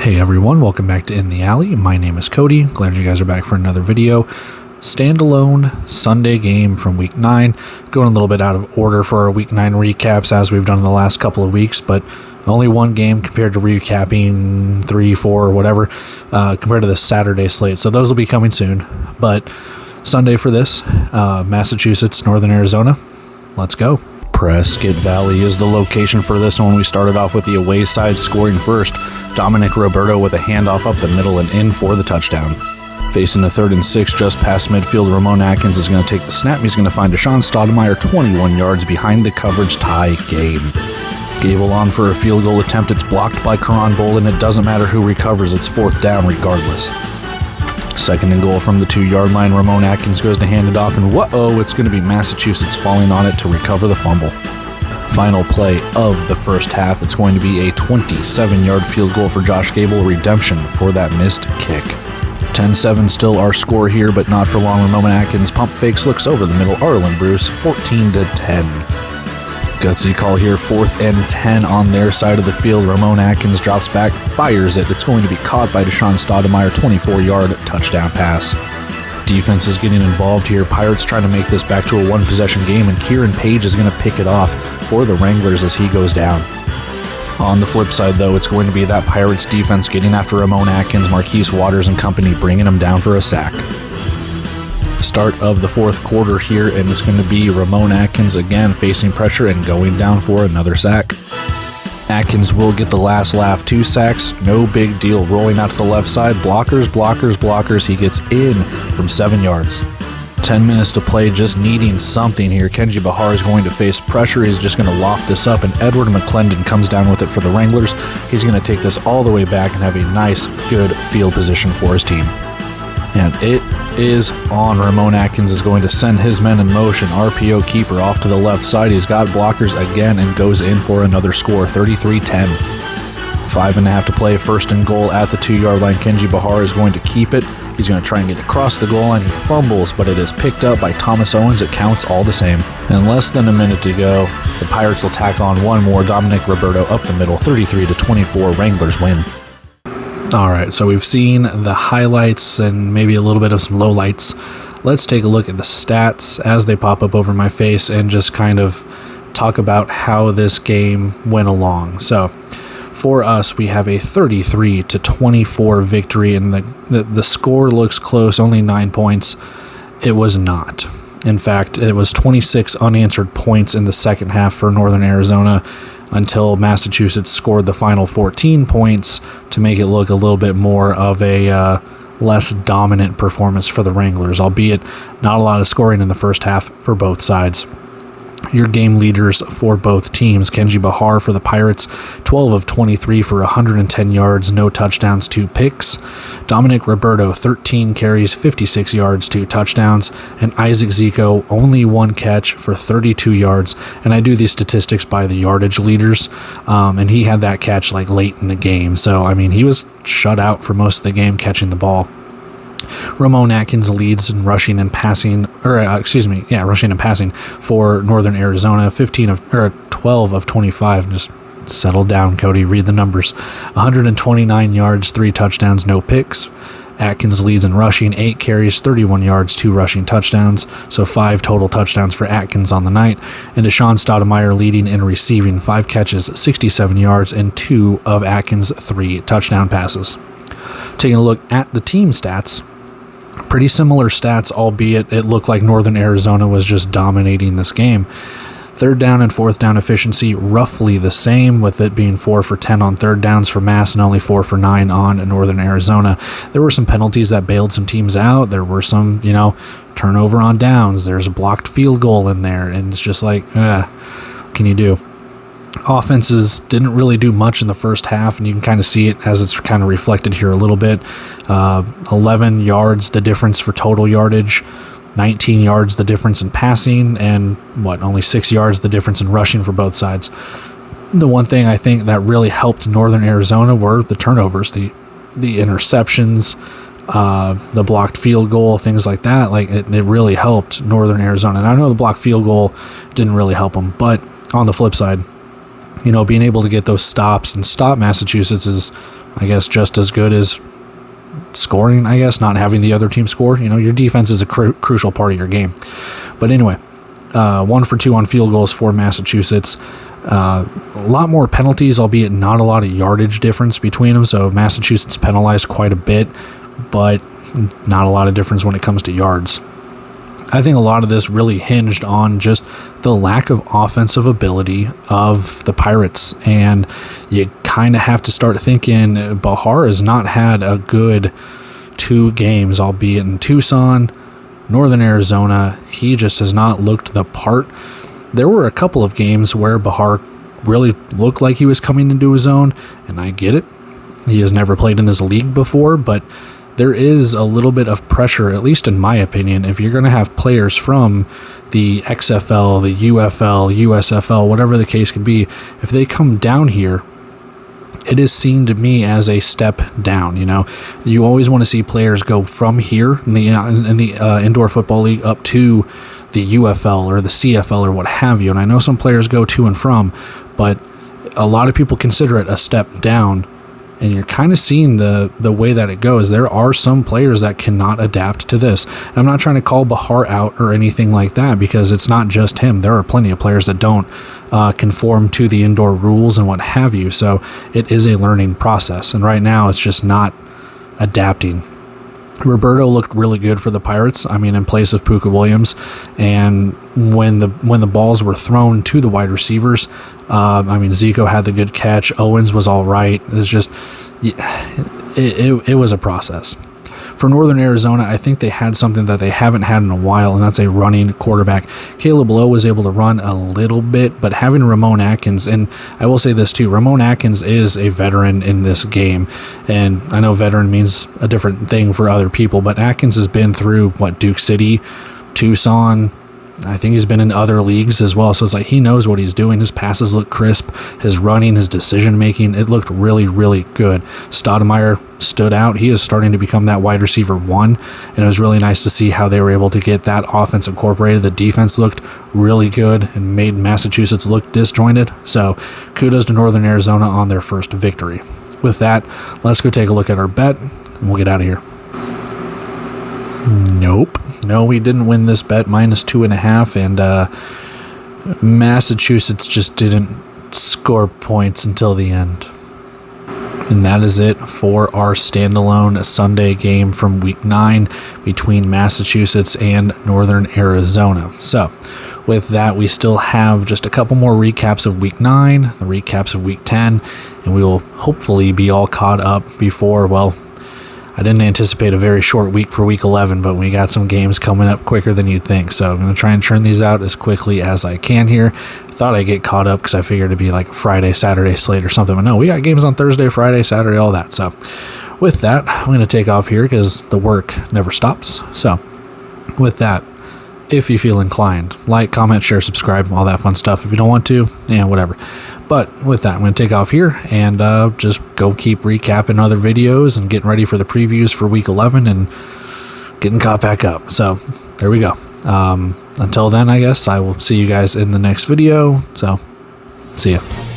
Hey everyone, welcome back to In the Alley. My name is Cody. Glad you guys are back for another video. Standalone Sunday game from Week 9. Going a little bit out of order for our Week 9 recaps as we've done in the last couple of weeks, but only one game compared to recapping 3, 4, whatever, compared to the Saturday slate. So those will be coming soon. But Sunday for this, Massachusetts, Northern Arizona. Let's go. Prescott Valley is the location for this one. We started off with the away side scoring first. Dominic Roberto with a handoff up the middle and in for the touchdown. Facing the 3rd and 6 just past midfield, Ramon Atkins is going to take the snap. He's going to find Deshaun Stoudemire 21 yards behind the coverage, tie game. Gable on for a field goal attempt. It's blocked by Karan Bolin. It doesn't matter who recovers. It's 4th down regardless. 2nd and goal from the 2-yard line. Ramon Atkins goes to hand it off, and whoa, it's going to be Massachusetts falling on it to recover the fumble. Final play of the first half. It's going to be a 27-yard field goal for Josh Gable, redemption for that missed kick. 10-7 still our score here, but not for long. Ramon Atkins pump fakes, looks over the middle. Arlen Bruce, 14-10. Gutsy call here, 4th and 10 on their side of the field. Ramon Atkins drops back, fires it. It's going to be caught by Deshaun Stoudemire, 24-yard touchdown pass. Defense is getting involved here. Pirates trying to make this back to a one-possession game, and Kieran Page is going to pick it off for the Wranglers as he goes down. On the flip side, though, it's going to be that Pirates defense getting after Ramon Atkins, Marquise Waters and company, bringing him down for a sack. Start of the 4th quarter here, and it's going to be Ramon Atkins again facing pressure and going down for another sack. Atkins will get the last laugh, 2 sacks, no big deal. Rolling out to the left side, blockers. He gets in from 7 yards. 10 minutes to play, just needing something here. Kenji Bahar is going to face pressure. He's just going to loft this up, and Edward McClendon comes down with it for the Wranglers. He's going to take this all the way back and have a nice, good field position for his team. And it is on. Ramon Atkins is going to send his men in motion. RPO keeper off to the left side. He's got blockers again and goes in for another score, 33-10. 5.5 to play, 1st and goal at the 2-yard line. Kenji Bahar is going to keep it. He's going to try and get across the goal line. He fumbles, but it is picked up by Thomas Owens. It counts all the same. And less than a minute to go, the Pirates will tack on one more. Dominic Roberto up the middle, 33-24. Wranglers win. All right, so we've seen the highlights and maybe a little bit of some lowlights. Let's take a look at the stats as they pop up over my face and just kind of talk about how this game went along. So for us, we have a 33-24 victory, and the score looks close, only 9 points. It was not. In fact, it was 26 unanswered points in the second half for Northern Arizona until Massachusetts scored the final 14 points to make it look a little bit more of a less dominant performance for the Wranglers, albeit not a lot of scoring in the first half for both sides. Your game leaders for both teams: Kenji Bahar for the Pirates, 12 of 23 for 110 yards, no touchdowns, 2 picks. Dominic Roberto, 13 carries, 56 yards, 2 touchdowns. And Isaac Zico, only 1 catch for 32 yards. And I do these statistics by the yardage leaders, and he had that catch like late in the game. So, I mean, he was shut out for most of the game catching the ball. Ramon Atkins leads in rushing and passing for Northern Arizona, 12 of 25. Just settle down, Cody. Read the numbers. 129 yards, 3 touchdowns, no picks. Atkins leads in rushing, 8 carries, 31 yards, 2 rushing touchdowns, so 5 total touchdowns for Atkins on the night. And Deshaun Stoudemire leading in receiving, 5 catches, 67 yards, and 2 of Atkins' 3 touchdown passes. Taking a look at the team stats, pretty similar stats, albeit it looked like Northern Arizona was just dominating this game. 3rd down and 4th down efficiency roughly the same, with it being 4 for 10 on 3rd downs for Mass and only 4 for 9 on Northern Arizona. There were some penalties that bailed some teams out. There were some, turnover on downs. There's a blocked field goal in there, and it's just like, what can you do? Offenses didn't really do much in the first half, and you can kind of see it as it's kind of reflected here a little bit. 11 yards the difference for total yardage, 19 yards the difference in passing, and only 6 yards the difference in rushing for both sides. The one thing I think that really helped Northern Arizona were the turnovers, the interceptions, the blocked field goal, things like that. Like it really helped Northern Arizona. And I know the blocked field goal didn't really help them, but on the flip side, being able to get those stops and stop Massachusetts is I guess, just as good as scoring, I guess, not having the other team score. You know, your defense is a crucial part of your game. But anyway, 1 for 2 on field goals for Massachusetts. A lot more penalties, albeit not a lot of yardage difference between them. So Massachusetts penalized quite a bit, but not a lot of difference when it comes to yards. I think a lot of this really hinged on just the lack of offensive ability of the Pirates. And you kind of have to start thinking Bahar has not had a good 2 games, albeit in Tucson, Northern Arizona. He just has not looked the part. There were a couple of games where Bahar really looked like he was coming into his own, and I get it. He has never played in this league before, but there is a little bit of pressure, at least in my opinion, if you're going to have players from the XFL, the UFL, USFL, whatever the case could be, if they come down here, it is seen to me as a step down. You know, you always want to see players go from here in the Indoor Football League up to the UFL or the CFL or what have you. And I know some players go to and from, but a lot of people consider it a step down. And you're kind of seeing the way that it goes. There are some players that cannot adapt to this. And I'm not trying to call Bahar out or anything like that, because it's not just him. There are plenty of players that don't conform to the indoor rules and what have you. So it is a learning process. And right now it's just not adapting. Roberto looked really good for the Pirates. I mean, in place of Puka Williams. And when the balls were thrown to the wide receivers, I mean, Zico had the good catch. Owens was all right. It's just, it was a process. For Northern Arizona, I think they had something that they haven't had in a while, and that's a running quarterback. Caleb Lowe was able to run a little bit, but having Ramon Atkins, and I will say this too, Ramon Atkins is a veteran in this game, and I know veteran means a different thing for other people, but Atkins has been through, Duke City, Tucson, I think he's been in other leagues as well, so it's like he knows what he's doing. His passes look crisp, his running, his decision making, it looked really, really good. Stoudemire stood out. He is starting to become that wide receiver 1, and it was really nice to see how they were able to get that offense incorporated. The defense looked really good and made Massachusetts look disjointed, so kudos to Northern Arizona on their first victory. With that, let's go take a look at our bet, and we'll get out of here. Nope. No, we didn't win this bet, -2.5, and Massachusetts just didn't score points until the end. And that is it for our standalone Sunday game from Week 9 between Massachusetts and Northern Arizona. So, with that, we still have just a couple more recaps of Week 9, the recaps of Week 10, and we will hopefully be all caught up before, I didn't anticipate a very short week for Week 11, but we got some games coming up quicker than you'd think. So I'm going to try and churn these out as quickly as I can here. Thought I'd get caught up because I figured it'd be like Friday, Saturday slate or something. But no, we got games on Thursday, Friday, Saturday, all that. So with that, I'm going to take off here because the work never stops. So with that, if you feel inclined, like, comment, share, subscribe, all that fun stuff. If you don't want to, whatever. But with that, I'm going to take off here and just go keep recapping other videos and getting ready for the previews for Week 11 and getting caught back up. So there we go. Until then, I guess I will see you guys in the next video. So see ya.